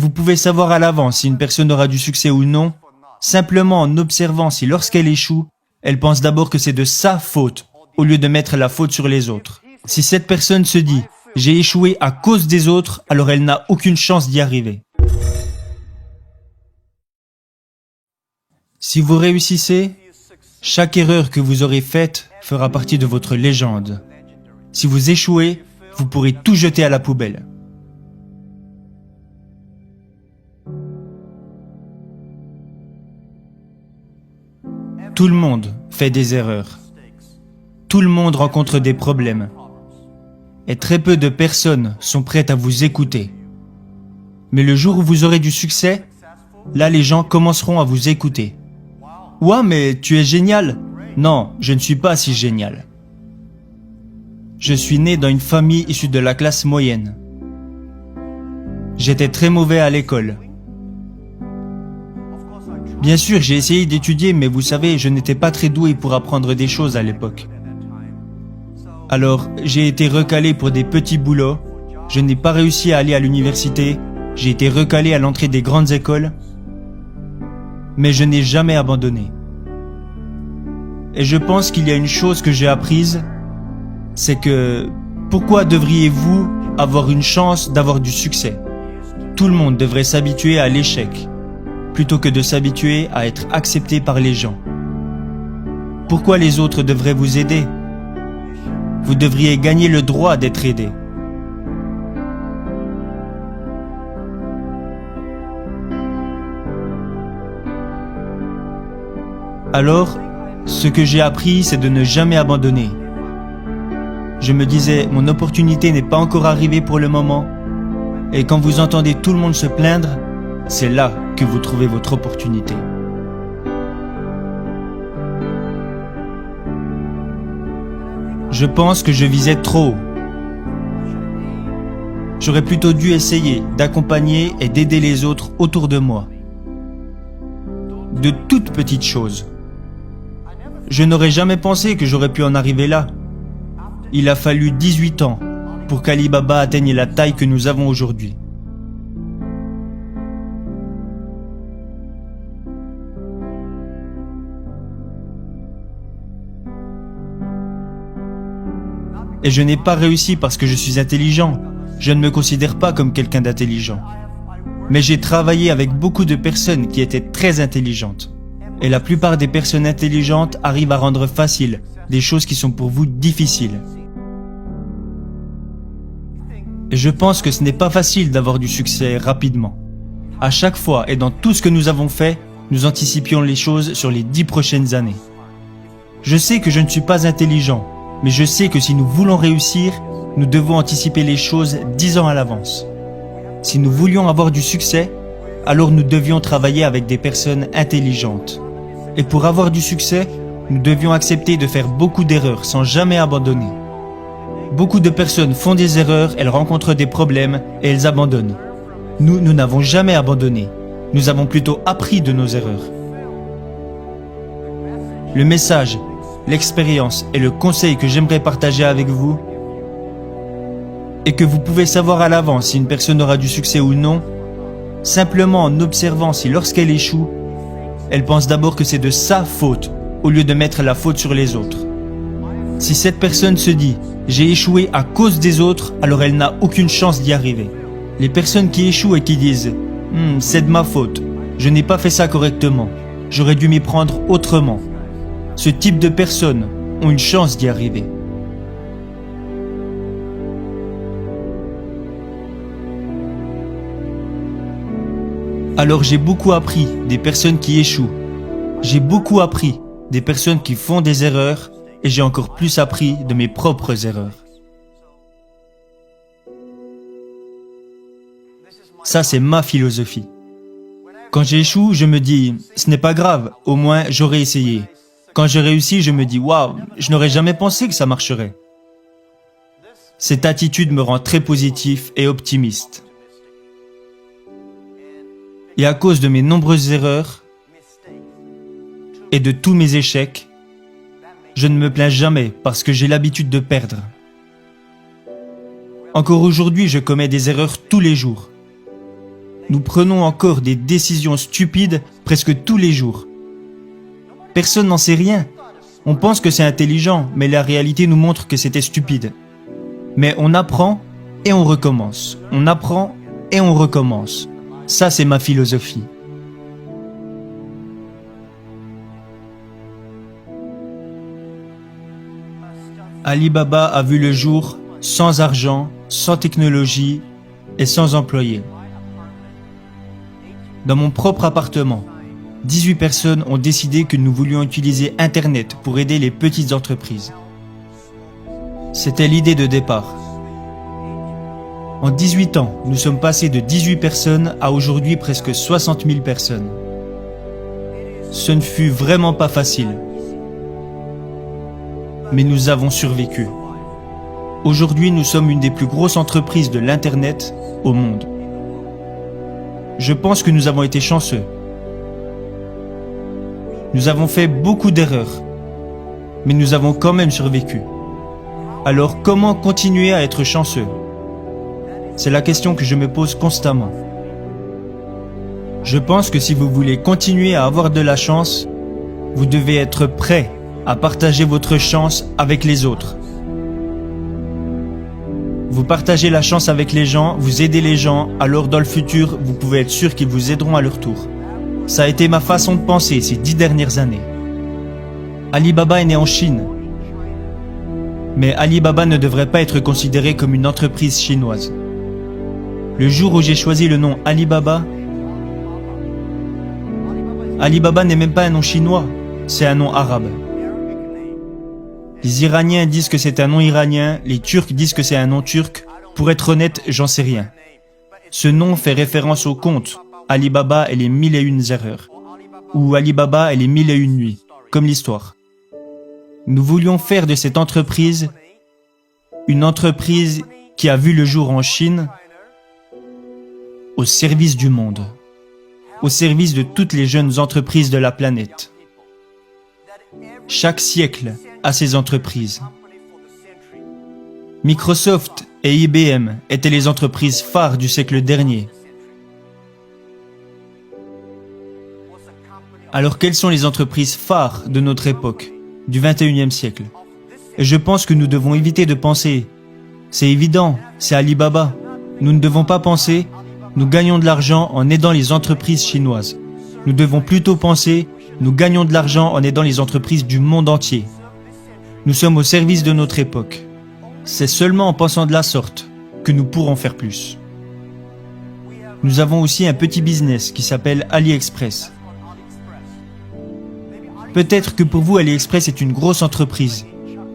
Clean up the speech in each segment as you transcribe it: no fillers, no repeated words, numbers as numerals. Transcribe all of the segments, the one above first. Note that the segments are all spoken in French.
vous pouvez savoir à l'avance si une personne aura du succès ou non, simplement en observant si lorsqu'elle échoue, elle pense d'abord que c'est de sa faute, au lieu de mettre la faute sur les autres. Si cette personne se dit « j'ai échoué à cause des autres », alors elle n'a aucune chance d'y arriver. Si vous réussissez, chaque erreur que vous aurez faite fera partie de votre légende. Si vous échouez, vous pourrez tout jeter à la poubelle. Tout le monde fait des erreurs. Tout le monde rencontre des problèmes. Et très peu de personnes sont prêtes à vous écouter. Mais le jour où vous aurez du succès, là les gens commenceront à vous écouter. « Ouah, mais tu es génial !» Non, je ne suis pas si génial. Je suis né dans une famille issue de la classe moyenne. J'étais très mauvais à l'école. Bien sûr, j'ai essayé d'étudier, mais vous savez, je n'étais pas très doué pour apprendre des choses à l'époque. Alors, j'ai été recalé pour des petits boulots, je n'ai pas réussi à aller à l'université, j'ai été recalé à l'entrée des grandes écoles, mais je n'ai jamais abandonné. Et je pense qu'il y a une chose que j'ai apprise, c'est que pourquoi devriez-vous avoir une chance d'avoir du succès? Tout le monde devrait s'habituer à l'échec, plutôt que de s'habituer à être accepté par les gens. Pourquoi les autres devraient vous aider? Vous devriez gagner le droit d'être aidé. Alors, ce que j'ai appris, c'est de ne jamais abandonner. Je me disais, mon opportunité n'est pas encore arrivée pour le moment. Et quand vous entendez tout le monde se plaindre, c'est là que vous trouvez votre opportunité. Je pense que je visais trop haut. J'aurais plutôt dû essayer d'accompagner et d'aider les autres autour de moi. De toutes petites choses. Je n'aurais jamais pensé que j'aurais pu en arriver là. Il a fallu 18 ans pour qu'Ali Baba atteigne la taille que nous avons aujourd'hui. Et je n'ai pas réussi parce que je suis intelligent. Je ne me considère pas comme quelqu'un d'intelligent. Mais j'ai travaillé avec beaucoup de personnes qui étaient très intelligentes. Et la plupart des personnes intelligentes arrivent à rendre facile des choses qui sont pour vous difficiles. Et je pense que ce n'est pas facile d'avoir du succès rapidement. À chaque fois et dans tout ce que nous avons fait, nous anticipions les choses sur les 10 prochaines années. Je sais que je ne suis pas intelligent, mais je sais que si nous voulons réussir, nous devons anticiper les choses 10 ans à l'avance. Si nous voulions avoir du succès, alors nous devions travailler avec des personnes intelligentes. Et pour avoir du succès, nous devions accepter de faire beaucoup d'erreurs sans jamais abandonner. Beaucoup de personnes font des erreurs, elles rencontrent des problèmes et elles abandonnent. Nous n'avons jamais abandonné. Nous avons plutôt appris de nos erreurs. Le message, l'expérience et le conseil que j'aimerais partager avec vous est que vous pouvez savoir à l'avance si une personne aura du succès ou non, simplement en observant si lorsqu'elle échoue, elle pense d'abord que c'est de sa faute, au lieu de mettre la faute sur les autres. Si cette personne se dit « j'ai échoué à cause des autres », alors elle n'a aucune chance d'y arriver. Les personnes qui échouent et qui disent « c'est de ma faute, je n'ai pas fait ça correctement, j'aurais dû m'y prendre autrement », ce type de personnes ont une chance d'y arriver. Alors j'ai beaucoup appris des personnes qui échouent. J'ai beaucoup appris des personnes qui font des erreurs et j'ai encore plus appris de mes propres erreurs. Ça, c'est ma philosophie. Quand j'échoue, je me dis « ce n'est pas grave, au moins j'aurais essayé ». Quand je réussis, je me dis « waouh, je n'aurais jamais pensé que ça marcherait ». Cette attitude me rend très positif et optimiste. Et à cause de mes nombreuses erreurs et de tous mes échecs, je ne me plains jamais parce que j'ai l'habitude de perdre. Encore aujourd'hui, je commets des erreurs tous les jours. Nous prenons encore des décisions stupides presque tous les jours. Personne n'en sait rien. On pense que c'est intelligent, mais la réalité nous montre que c'était stupide. Mais on apprend et on recommence. On apprend et on recommence. Ça, c'est ma philosophie. Alibaba a vu le jour sans argent, sans technologie et sans employés. Dans mon propre appartement, 18 personnes ont décidé que nous voulions utiliser Internet pour aider les petites entreprises. C'était l'idée de départ. En 18 ans, nous sommes passés de 18 personnes à aujourd'hui presque 60 000 personnes. Ce ne fut vraiment pas facile. Mais nous avons survécu. Aujourd'hui, nous sommes une des plus grosses entreprises de l'Internet au monde. Je pense que nous avons été chanceux. Nous avons fait beaucoup d'erreurs, mais nous avons quand même survécu. Alors comment continuer à être chanceux? C'est la question que je me pose constamment. Je pense que si vous voulez continuer à avoir de la chance, vous devez être prêt à partager votre chance avec les autres. Vous partagez la chance avec les gens, vous aidez les gens, alors dans le futur, vous pouvez être sûr qu'ils vous aideront à leur tour. Ça a été ma façon de penser ces 10 dernières années. Alibaba est né en Chine. Mais Alibaba ne devrait pas être considéré comme une entreprise chinoise. Le jour où j'ai choisi le nom Alibaba, Alibaba n'est même pas un nom chinois, c'est un nom arabe. Les Iraniens disent que c'est un nom iranien, les Turcs disent que c'est un nom turc. Pour être honnête, j'en sais rien. Ce nom fait référence au conte Alibaba et les 1001 erreurs, ou Alibaba et les 1001 nuits, comme l'histoire. Nous voulions faire de cette entreprise une entreprise qui a vu le jour en Chine au service du monde, au service de toutes les jeunes entreprises de la planète. Chaque siècle a ses entreprises. Microsoft et IBM étaient les entreprises phares du siècle dernier. Alors quelles sont les entreprises phares de notre époque, du 21e siècle? Et je pense que nous devons éviter de penser « c'est évident, c'est Alibaba ». Nous ne devons pas penser « nous gagnons de l'argent en aidant les entreprises chinoises ». Nous devons plutôt penser « nous gagnons de l'argent en aidant les entreprises du monde entier ». Nous sommes au service de notre époque. C'est seulement en pensant de la sorte que nous pourrons faire plus. Nous avons aussi un petit business qui s'appelle AliExpress. Peut-être que pour vous, AliExpress est une grosse entreprise,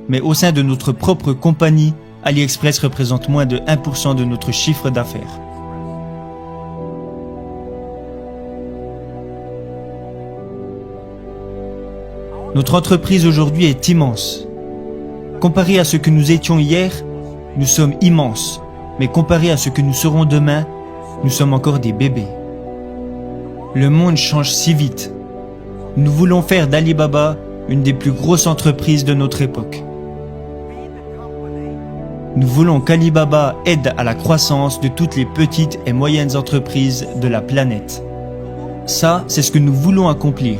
mais au sein de notre propre compagnie, AliExpress représente moins de 1% de notre chiffre d'affaires. Notre entreprise aujourd'hui est immense. Comparé à ce que nous étions hier, nous sommes immenses, mais comparé à ce que nous serons demain, nous sommes encore des bébés. Le monde change si vite. Nous voulons faire d'Alibaba une des plus grosses entreprises de notre époque. Nous voulons qu'Alibaba aide à la croissance de toutes les petites et moyennes entreprises de la planète. Ça, c'est ce que nous voulons accomplir.